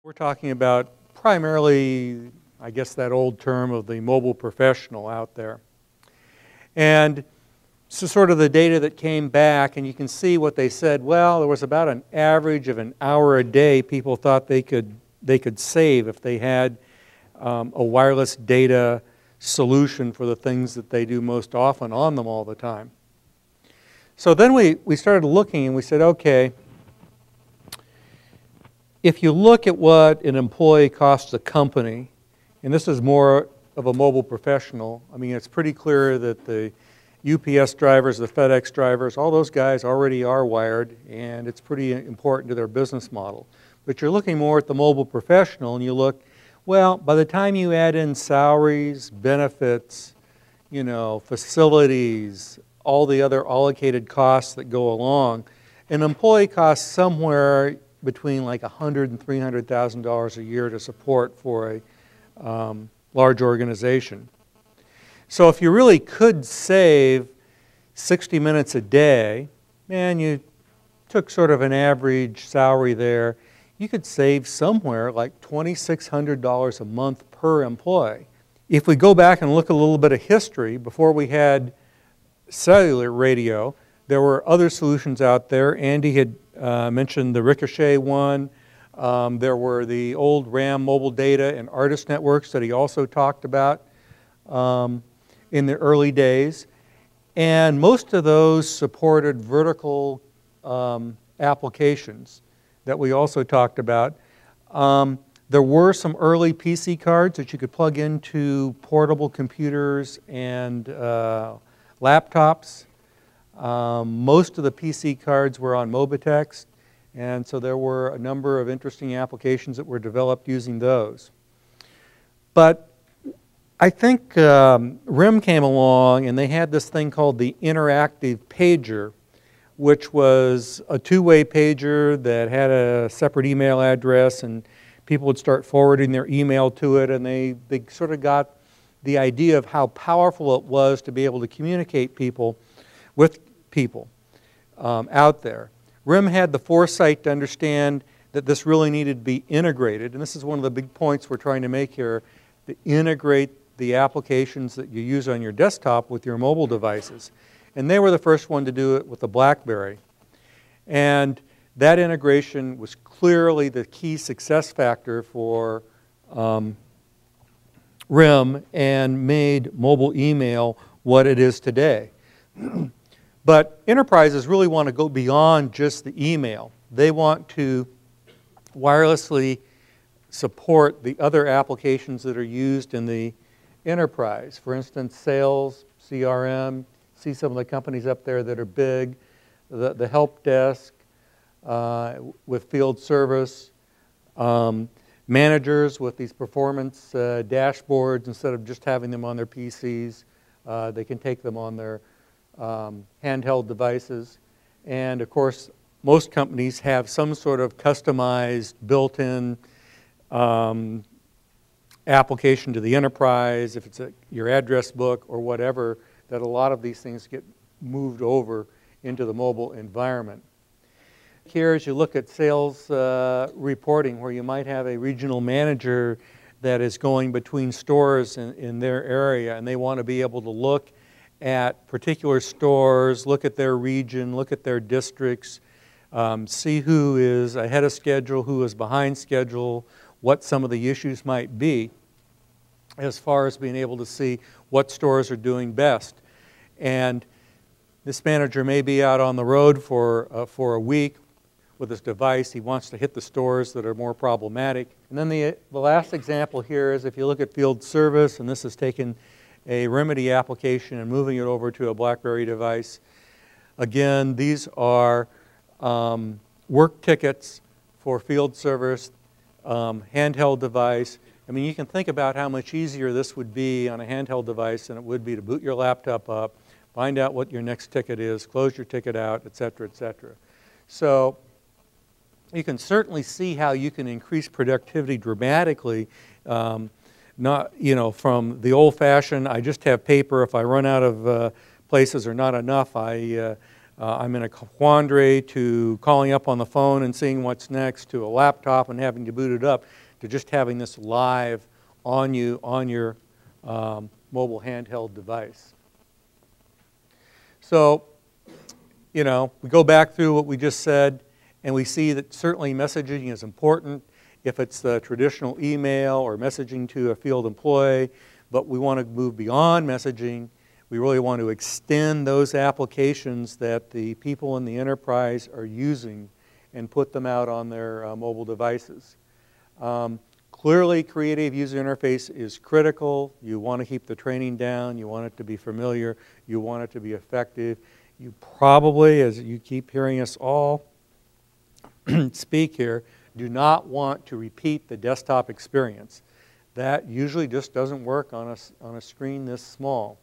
We're talking about primarily, I guess, that old term of the mobile professional out there. And so sort of the data that came back, and you can see what they said. Well, there was about an average of an hour a day people thought they could save if they had a wireless data solution for the things that they do most often on them all the time. So then we started looking and we said, okay, if you look at what an employee costs a company, and this is more of a mobile professional, I mean, it's pretty clear that the UPS drivers, the FedEx drivers, all those guys already are wired, and it's pretty important to their business model. But you're looking more at the mobile professional, and you look, well, by the time you add in salaries, benefits, you know, facilities, all the other allocated costs that go along, an employee costs somewhere between like $100,000 and $300,000 a year to support for a large organization. So if you really could save 60 minutes a day, and you took sort of an average salary there, you could save somewhere like $2,600 a month per employee. If we go back and look a little bit of history, before we had cellular radio, there were other solutions out there. Andy had mentioned the Ricochet one. There were the old RAM mobile data and artist networks that he also talked about in the early days. And most of those supported vertical applications that we also talked about. There were some early PC cards that you could plug into portable computers and laptops. Most of the PC cards were on Mobitex, and so there were a number of interesting applications that were developed using those. But I think RIM came along and they had this thing called the interactive pager, which was a two-way pager that had a separate email address, and people would start forwarding their email to it, and they sort of got the idea of how powerful it was to be able to communicate with people out there. RIM had the foresight to understand that this really needed to be integrated, and this is one of the big points we're trying to make here, to integrate the applications that you use on your desktop with your mobile devices. And they were the first one to do it with the BlackBerry. And that integration was clearly the key success factor for RIM and made mobile email what it is today. But enterprises really want to go beyond just the email. They want to wirelessly support the other applications that are used in the enterprise. For instance, sales, CRM, see some of the companies up there that are big, the help desk with field service, managers with these performance dashboards. Instead of just having them on their PCs, they can take them on their handheld devices. And of course, most companies have some sort of customized built-in application to the enterprise, if it's your address book or whatever, that a lot of these things get moved over into the mobile environment. Here, as you look at sales reporting, where you might have a regional manager that is going between stores in their area, and they want to be able to look at particular stores, look at their region, look at their districts, see who is ahead of schedule, who is behind schedule, what some of the issues might be, as far as being able to see what stores are doing best. And this manager may be out on the road for a week with his device. He wants to hit the stores that are more problematic. And then the last example here is if you look at field service, and this is taking a Remedy application and moving it over to a BlackBerry device. Again, these are work tickets for field service, handheld device. I mean, you can think about how much easier this would be on a handheld device than it would be to boot your laptop up, find out what your next ticket is, close your ticket out, et cetera, et cetera. So you can certainly see how you can increase productivity dramatically, not, you know, from the old-fashioned, I just have paper, if I run out of places or not enough, I I'm in a quandary, to calling up on the phone and seeing what's next, to a laptop and having to boot it up, to just having this live on you on your mobile handheld device. So, you know, we go back through what we just said, and we see that certainly messaging is important if it's the traditional email or messaging to a field employee, but we want to move beyond messaging. We really want to extend those applications that the people in the enterprise are using and put them out on their mobile devices. Clearly, creative user interface is critical. You want to keep the training down. You want it to be familiar. You want it to be effective. You probably, as you keep hearing us all speak here, do not want to repeat the desktop experience. That usually just doesn't work on a screen this small.